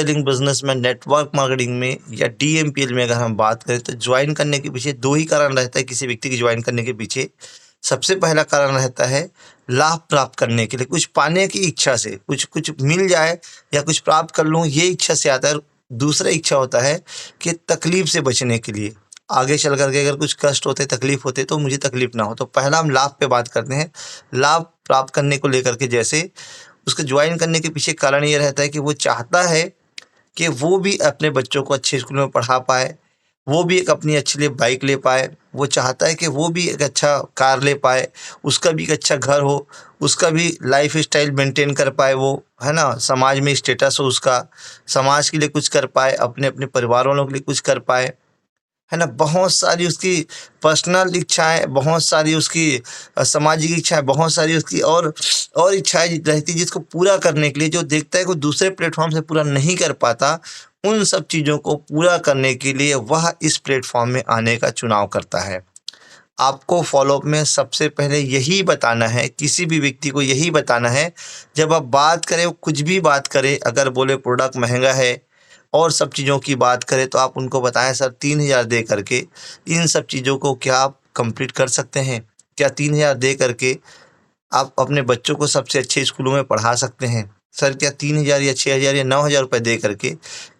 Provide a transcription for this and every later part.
Selling business में, network marketing में या DMPL में अगर हम बात करें तो ज्वाइन करने के पीछे दो ही कारण रहता है किसी व्यक्ति की ज्वाइन करने के पीछे। सबसे पहला कारण रहता है लाभ प्राप्त करने के लिए, कुछ पाने की इच्छा से, कुछ कुछ मिल जाए या कुछ प्राप्त कर लूँ ये इच्छा से आता है। दूसरा इच्छा होता है कि तकलीफ से बचने के लिए, आगे चल करके अगर कुछ कष्ट होते, तकलीफ होते तो मुझे तकलीफ ना हो। तो पहला हम लाभ पे बात करते हैं, लाभ प्राप्त करने को लेकर के। जैसे उसके ज्वाइन करने के पीछे कारण ये रहता है कि वो चाहता है कि वो भी अपने बच्चों को अच्छे स्कूल में पढ़ा पाए, वो भी एक अपनी अच्छी लिए बाइक ले पाए, वो चाहता है कि वो भी एक अच्छा कार ले पाए, उसका भी एक अच्छा घर हो, उसका भी लाइफ स्टाइल मेंटेन कर पाए, वो है ना, समाज में स्टेटस हो उसका, समाज के लिए कुछ कर पाए, अपने अपने परिवार वालों के लिए कुछ कर पाए, है ना। बहुत सारी उसकी पर्सनल इच्छाएं, बहुत सारी उसकी सामाजिक इच्छाएं, बहुत सारी उसकी और इच्छाएं रहती जिसको पूरा करने के लिए, जो देखता है कि दूसरे प्लेटफॉर्म से पूरा नहीं कर पाता, उन सब चीज़ों को पूरा करने के लिए वह इस प्लेटफॉर्म में आने का चुनाव करता है। आपको फॉलोअप में सबसे पहले यही बताना है, किसी भी व्यक्ति को यही बताना है, जब आप बात करें, वो कुछ भी बात करें, अगर बोले प्रोडक्ट महंगा है और सब चीज़ों की बात करें तो आप उनको बताएं सर 3,000 दे करके इन सब चीज़ों को क्या आप कंप्लीट कर सकते हैं? क्या 3,000 दे करके आप अपने बच्चों को सबसे अच्छे स्कूलों में पढ़ा सकते हैं? सर क्या 3,000 या 6,000 या 9,000 रुपये दे करके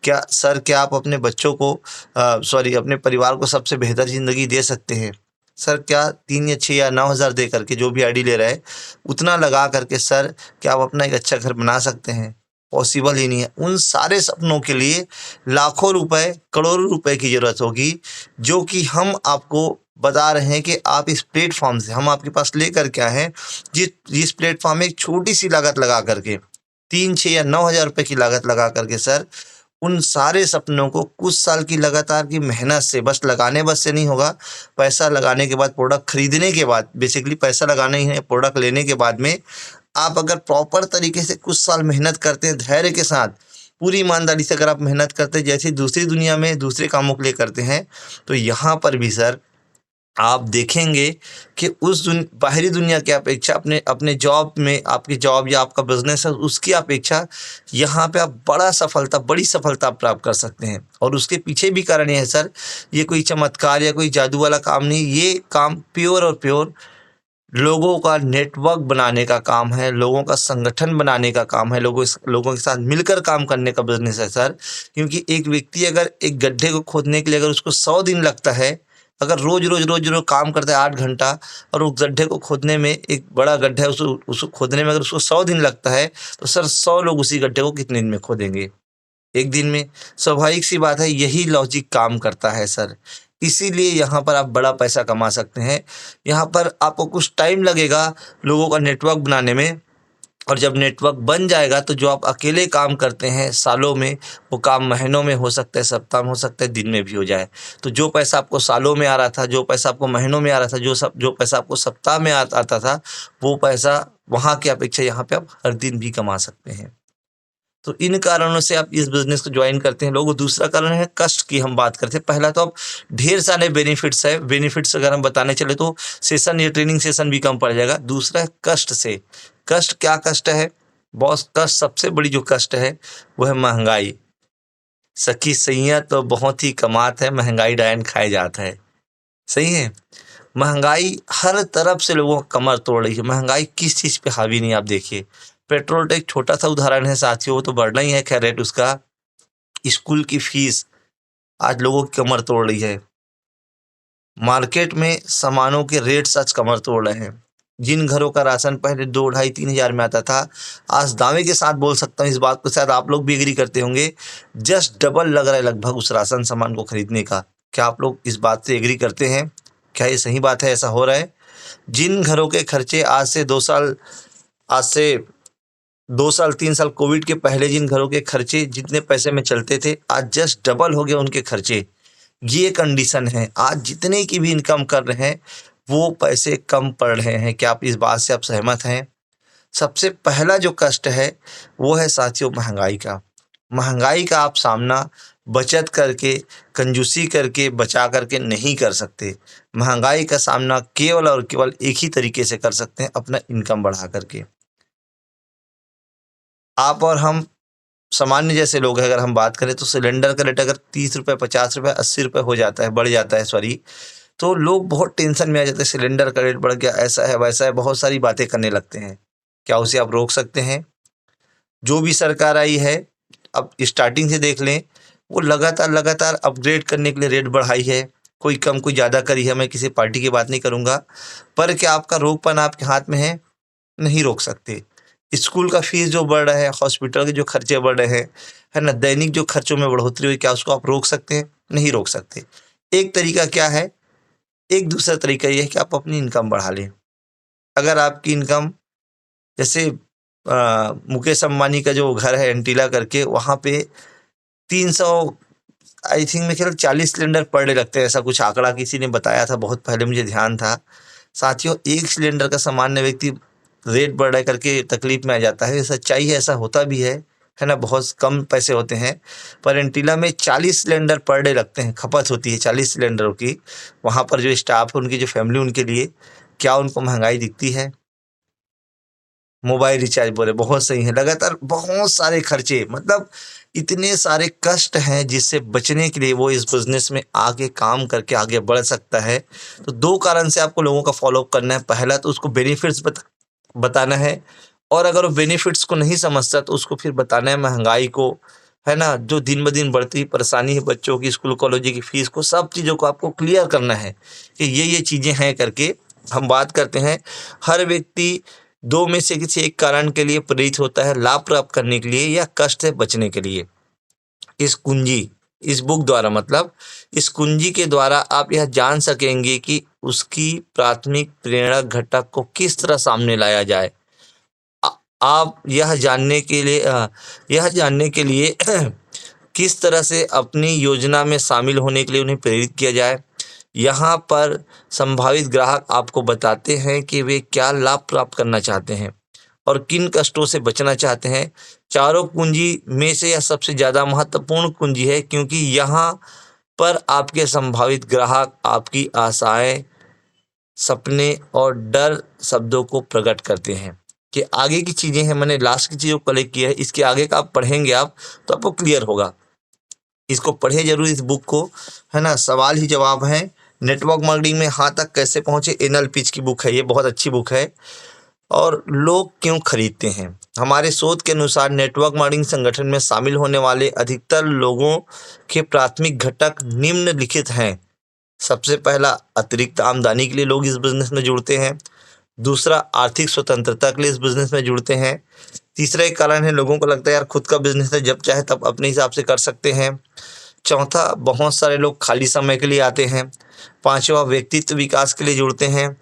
क्या सर क्या आप अपने बच्चों को अपने परिवार को सबसे बेहतर ज़िंदगी दे सकते हैं? सर क्या 3 या 6 या 9,000 दे करके जो भी आईडी ले रहा है उतना लगा करके सर क्या आप अपना एक अच्छा घर बना सकते हैं? पॉसिबल ही नहीं है। उन सारे सपनों के लिए लाखों रुपए, करोड़ों रुपए की ज़रूरत होगी, जो कि हम आपको बता रहे हैं कि आप इस प्लेटफॉर्म से, हम आपके पास लेकर के आए हैं, जिस प्लेटफॉर्म में एक छोटी सी लागत लगा करके 3, 6 या 9,000 रुपये की लागत लगा करके सर उन सारे सपनों को कुछ साल की लगातार की मेहनत से, बस लगाने बस से नहीं होगा, पैसा लगाने के बाद, प्रोडक्ट खरीदने के बाद, बेसिकली पैसा लगाना ही है, प्रोडक्ट लेने के बाद में आप अगर प्रॉपर तरीके से कुछ साल मेहनत करते हैं, धैर्य के साथ, पूरी ईमानदारी से अगर आप मेहनत करते हैं, जैसे दूसरी दुनिया में दूसरे कामों के लिए करते हैं, तो यहाँ पर भी सर आप देखेंगे कि उस बाहरी दुनिया की अपेक्षा अपने अपने जॉब में, आपकी जॉब या आपका बिजनेस है उसकी अपेक्षा यहाँ पे आप बड़ी सफलता प्राप्त कर सकते हैं। और उसके पीछे भी कारण ये है सर, ये कोई चमत्कार या कोई जादू वाला काम नहीं, ये काम प्योर और प्योर लोगों का नेटवर्क बनाने का काम है, लोगों का संगठन बनाने का काम है, लोगों के साथ मिलकर काम करने का बिजनेस है सर। क्योंकि एक व्यक्ति अगर एक गड्ढे को खोदने के लिए अगर उसको 100 दिन लगता है, अगर रोज रोज काम करता है 8 घंटा, और उस गड्ढे को खोदने में, एक बड़ा गड्ढा है उसको खोदने में अगर उसको 100 दिन लगता है, तो सर 100 लोग उसी गड्ढे को कितने दिन में खोदेंगे? एक दिन में। स्वाभाविक सी बात है, यही लॉजिक काम करता है सर। इसीलिए यहाँ पर आप बड़ा पैसा कमा सकते हैं। यहाँ पर आपको कुछ टाइम लगेगा लोगों का नेटवर्क बनाने में, और जब नेटवर्क बन जाएगा तो जो आप अकेले काम करते हैं सालों में, वो काम महीनों में हो सकता है, सप्ताह में हो सकता है, दिन में भी हो जाए। तो जो पैसा आपको सालों में आ रहा था, जो पैसा आपको महीनों में आ रहा था, जो पैसा आपको सप्ताह में आता था, वो पैसा वहाँ की अपेक्षा यहाँ पे आप हर दिन भी कमा सकते हैं। तो इन कारणों से आप इस बिज़नेस को ज्वाइन करते हैं लोग। दूसरा कारण है कष्ट की हम बात करते हैं। पहला तो अब ढेर सारे बेनिफिट्स है, बेनिफिट्स अगर हम बताने चले तो सेशन या ट्रेनिंग सेशन भी कम पड़ जाएगा। दूसरा है कष्ट से। कष्ट क्या कष्ट है बॉस? कष्ट, सबसे बड़ी जो कष्ट है वो है महंगाई। सखी सैया तो बहुत ही कमात है, महंगाई डायन खाए जात है। सही है। महंगाई हर तरफ से लोगों का कमर तोड़ रही है। महंगाई किस चीज़ पे हावी नहीं है आप देखिए। पेट्रोल का एक छोटा सा उदाहरण है साथियों, वो तो बढ़ना ही है, खैर रेट उसका। स्कूल की फीस आज लोगों की कमर तोड़ रही है। मार्केट में सामानों के रेट्स आज कमर तोड़ रहे हैं। जिन घरों का राशन पहले 2, ढाई, 3,000 में आता था, आज दावे के साथ बोल सकता हूँ, इस बात को शायद आप लोग भी एग्री करते होंगे, जस्ट डबल लग रहा है लगभग उस राशन सामान को खरीदने का। क्या आप लोग इस बात से एग्री करते हैं? क्या ये सही बात है, ऐसा हो रहा है? जिन घरों के खर्चे आज से 2 साल 3 साल कोविड के पहले जिन घरों के खर्चे जितने पैसे में चलते थे, आज जस्ट डबल हो गए उनके खर्चे। ये कंडीशन है। आज जितने की भी इनकम कर रहे हैं वो पैसे कम पड़ रहे हैं। क्या आप इस बात से आप सहमत हैं? सबसे पहला जो कष्ट है वो है साथियों महंगाई का। महंगाई का आप सामना बचत करके, कंजूसी करके, बचा करके नहीं कर सकते। महंगाई का सामना केवल और केवल एक ही तरीके से कर सकते हैं, अपना इनकम बढ़ा करके। आप और हम सामान्य जैसे लोग हैं, अगर हम बात करें तो सिलेंडर का रेट अगर 30 रुपये, 50 रुपये, 80 रुपये हो जाता है, बढ़ जाता है सॉरी, तो लोग बहुत टेंशन में आ जाते हैं, सिलेंडर का रेट बढ़ गया, ऐसा है वैसा है, बहुत सारी बातें करने लगते हैं। क्या उसे आप रोक सकते हैं? जो भी सरकार आई है, अब स्टार्टिंग से देख लें, वो लगातार लगातार अपग्रेड करने के लिए रेट बढ़ाई है, कोई कम कोई ज़्यादा करी है। मैं किसी पार्टी की बात नहीं करूँगा, पर क्या आपका रोकपन आपके हाथ में है? नहीं रोक सकते। स्कूल का फीस जो बढ़ रहा है, हॉस्पिटल के जो खर्चे बढ़ रहे हैं, है ना, दैनिक जो खर्चों में बढ़ोतरी हुई, क्या उसको आप रोक सकते हैं? नहीं रोक सकते। एक तरीका क्या है? एक दूसरा तरीका ये है कि आप अपनी इनकम बढ़ा लें। अगर आपकी इनकम, जैसे मुकेश अंबानी का जो घर है एंटीला करके, वहाँ पे 300, आई थिंक मेरे ख्याल 40 सिलेंडर पर डे लगते हैं, ऐसा कुछ आंकड़ा किसी ने बताया था, बहुत पहले मुझे ध्यान था। साथियों, एक सिलेंडर का सामान्य व्यक्ति रेट बढ़ रहा है करके तकलीफ में आ जाता है, सच्चाई है, ऐसा होता भी है ना, बहुत कम पैसे होते हैं। पर एंटीला में 40 सिलेंडर पर डे लगते हैं, खपत होती है 40 सिलेंडरों की। वहाँ पर जो स्टाफ है, उनकी जो फैमिली, उनके लिए क्या उनको महंगाई दिखती है? मोबाइल रिचार्ज बोले, बहुत सही है, लगातार बहुत सारे खर्चे, मतलब इतने सारे कष्ट हैं जिससे बचने के लिए वो इस बिजनेस में आगे काम करके आगे बढ़ सकता है। तो 2 कारण से आपको लोगों का फॉलो अप करना है। पहला तो उसको बेनिफिट्स बताना है, और अगर वो बेनिफिट्स को नहीं समझता तो उसको फिर बताना है महंगाई को, है ना, जो दिन ब दिन बढ़ती परेशानी है बच्चों की, स्कूल कॉलेज की फीस को, सब चीज़ों को आपको क्लियर करना है कि ये चीज़ें हैं करके। हम बात करते हैं, हर व्यक्ति 2 में से किसी एक कारण के लिए प्रेरित होता है, लाभ प्राप्त करने के लिए या कष्ट से बचने के लिए। इस बुक द्वारा, मतलब इस कुंजी के द्वारा आप यह जान सकेंगे कि उसकी प्राथमिक प्रेरणा घटक को किस तरह सामने लाया जाए। आप यह जानने के लिए किस तरह से अपनी योजना में शामिल होने के लिए उन्हें प्रेरित किया जाए। यहाँ पर संभावित ग्राहक आपको बताते हैं कि वे क्या लाभ प्राप्त करना चाहते हैं और किन कष्टों से बचना चाहते हैं। चारों कुंजी में से यह सबसे ज़्यादा महत्वपूर्ण कुंजी है, क्योंकि यहाँ पर आपके संभावित ग्राहक आपकी आशाएं, सपने और डर शब्दों को प्रकट करते हैं। कि आगे की चीज़ें हैं, मैंने लास्ट की चीज़ों को कलेक्ट किया है, इसके आगे का आप पढ़ेंगे आप तो आपको क्लियर होगा। इसको पढ़े जरूर, इस बुक को, है ना। सवाल ही जवाब है, नेटवर्क मार्केटिंग में यहाँ तक कैसे पहुँचे, एनएल पिच की बुक है, ये बहुत अच्छी बुक है। और लोग क्यों खरीदते हैं? हमारे शोध के अनुसार नेटवर्क मार्केटिंग संगठन में शामिल होने वाले अधिकतर लोगों के प्राथमिक घटक निम्नलिखित हैं। सबसे पहला, अतिरिक्त आमदनी के लिए लोग इस बिजनेस में जुड़ते हैं। दूसरा, आर्थिक स्वतंत्रता के लिए इस बिजनेस में जुड़ते हैं। तीसरा एक कारण है, लोगों को लगता है यार खुद का बिजनेस है, जब चाहे तब अपने हिसाब से कर सकते हैं। चौथा, बहुत सारे लोग खाली समय के लिए आते हैं। पांचवा, व्यक्तित्व विकास के लिए जुड़ते हैं।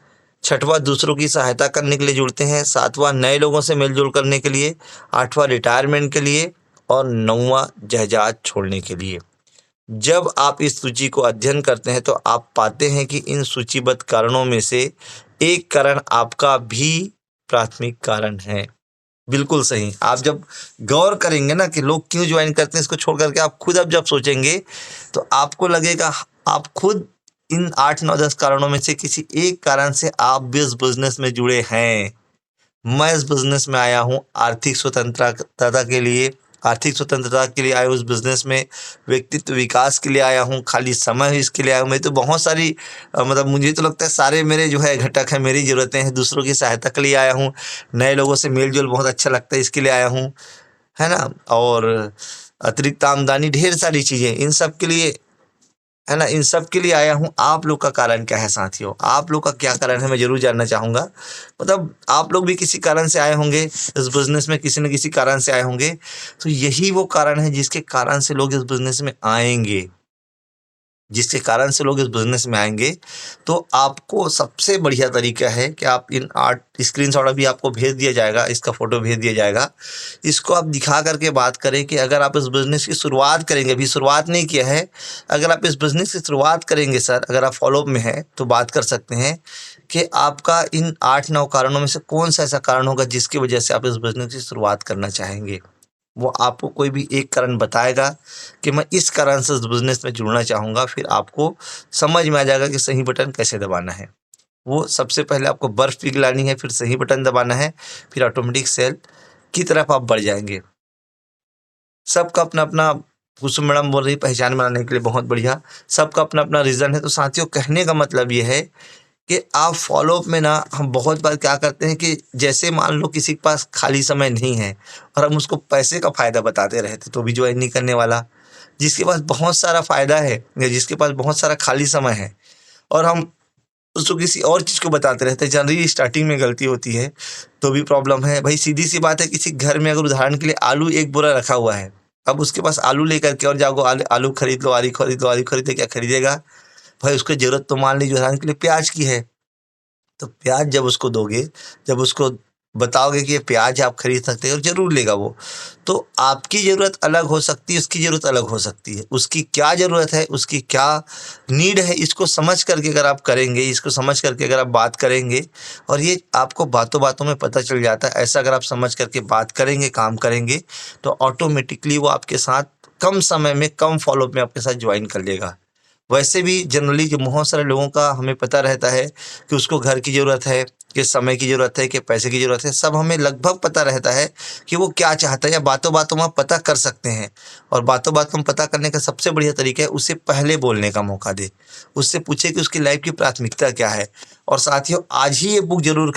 छठवां, दूसरों की सहायता करने के लिए जुड़ते हैं। सातवां, नए लोगों से मेलजोल करने के लिए। आठवां, रिटायरमेंट के लिए। और नौवां, जहाज छोड़ने के लिए। जब आप इस सूची को अध्ययन करते हैं तो आप पाते हैं कि इन सूचीबद्ध कारणों में से एक कारण आपका भी प्राथमिक कारण है। बिल्कुल सही। आप जब गौर करेंगे ना कि लोग क्यों ज्वाइन करते हैं, इसको छोड़ करके आप खुद अब जब सोचेंगे तो आपको लगेगा आप खुद इन 8 9 10 कारणों में से किसी एक कारण से आप भी इस बिजनेस में जुड़े हैं। मैं इस बिजनेस में आया हूँ आर्थिक स्वतंत्रता के लिए आया हूँ इस बिजनेस में, व्यक्तित्व विकास के लिए आया हूँ, खाली समय इसके लिए आया हूँ। मैं तो बहुत सारी मतलब मुझे तो लगता है सारे मेरे जो है घटक हैं, मेरी ज़रूरतें हैं। दूसरों की सहायता के लिए आया हूँ, नए लोगों से मेल जोल बहुत अच्छा लगता है, इसके लिए आया हूँ, है ना। और अतिरिक्त आमदनी, ढेर सारी चीज़ें, इन सब के लिए, है ना, इन सब के लिए आया हूँ। आप लोग का कारण क्या है साथियों? आप लोग का क्या कारण है, मैं ज़रूर जानना चाहूँगा। मतलब आप लोग भी किसी कारण से आए होंगे इस बिज़नेस में, किसी न किसी कारण से आए होंगे। तो यही वो कारण है जिसके कारण से लोग इस बिज़नेस में आएंगे। तो आपको सबसे बढ़िया तरीका है कि आप इन 8 स्क्रीनशॉट अभी आपको भेज दिया जाएगा, इसका फ़ोटो भेज दिया जाएगा। इसको आप दिखा करके बात करें कि अगर आप इस बिज़नेस की शुरुआत करेंगे, अभी शुरुआत नहीं किया है, अगर आप इस बिज़नेस की शुरुआत करेंगे सर, अगर आप फॉलोअप में हैं तो बात कर सकते हैं कि आपका इन 8 9 कारणों में से कौन सा ऐसा कारण होगा जिसकी वजह से आप इस बिज़नेस की शुरुआत करना चाहेंगे। वो आपको कोई भी एक कारण बताएगा कि मैं इस कारण से इस बिज़नेस में जुड़ना चाहूँगा, फिर आपको समझ में आ जाएगा कि सही बटन कैसे दबाना है। वो सबसे पहले आपको बर्फ़ पिघलानी है, फिर सही बटन दबाना है, फिर ऑटोमेटिक सेल की तरफ आप बढ़ जाएँगे। सबका अपना-अपना, कुसुम मैडम बोल रही पहचान बनाने के लिए, बहुत बढ़िया। सबका अपना-अपना रीज़न है। तो साथियों, कहने का मतलब ये है कि आप फ़ॉलो-अप में ना, हम बहुत बार क्या करते हैं कि जैसे मान लो किसी के पास खाली समय नहीं है और हम उसको पैसे का फ़ायदा बताते रहते तो भी ज्वाइन नहीं करने वाला। जिसके पास बहुत सारा फ़ायदा है या जिसके पास बहुत सारा खाली समय है और हम उसको किसी और चीज़ को बताते रहते हैं, जनरली स्टार्टिंग में गलती होती है, तो भी प्रॉब्लम है। भाई सीधी-सी बात है, किसी घर में अगर उदाहरण के लिए आलू एक बोरा रखा हुआ है, अब उसके पास आलू लेकर के और जाओ आलू खरीद लो, आलू खरीद लो, आलू खरीद के क्या खरीदेगा? भाई उसको ज़रूरत तो मान लीजिए उदाहरण के लिए प्याज़ की है। तो प्याज जब उसको दोगे, जब उसको बताओगे कि ये प्याज आप खरीद सकते हो, ज़रूर लेगा वो। तो आपकी ज़रूरत अलग हो सकती है, उसकी ज़रूरत अलग हो सकती है। उसकी क्या ज़रूरत है, उसकी क्या नीड है, इसको समझ करके अगर आप करेंगे, इसको समझ करके अगर आप बात करेंगे, और ये आपको बातों-बातों में पता चल जाता है। ऐसा अगर आप समझ करके बात करेंगे, काम करेंगे, तो ऑटोमेटिकली वो आपके साथ कम समय में, कम फ़ॉलो-अप में आपके साथ जॉइन कर लेगा। वैसे भी जनरली जो बहुत सारे लोगों का हमें पता रहता है कि उसको घर की ज़रूरत है, कि समय की ज़रूरत है, कि पैसे की ज़रूरत है, सब हमें लगभग पता रहता है कि वो क्या चाहता है, या बातों-बातों में आप पता कर सकते हैं। और बातों-बातों में पता करने का सबसे बढ़िया तरीका है, उससे पहले बोलने का मौका दें। उससे पूछें कि उसकी लाइफ़ की प्राथमिकता क्या है। और साथियों, आज ही ये बुक ज़रूर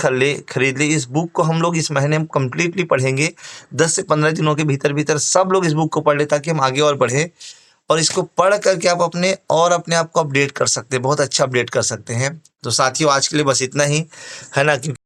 खरीद लें। इस बुक को हम लोग इस महीने में कंप्लीटली पढ़ेंगे। 10 से 15 दिनों के भीतर-भीतर सब लोग इस बुक को पढ़ लें, ताकि हम आगे और बढ़ें। और इसको पढ़ करके आप अपने आप को अपडेट कर सकते हैं, बहुत अच्छा अपडेट कर सकते हैं। तो साथियों, आज के लिए बस इतना ही, है ना? क्योंकि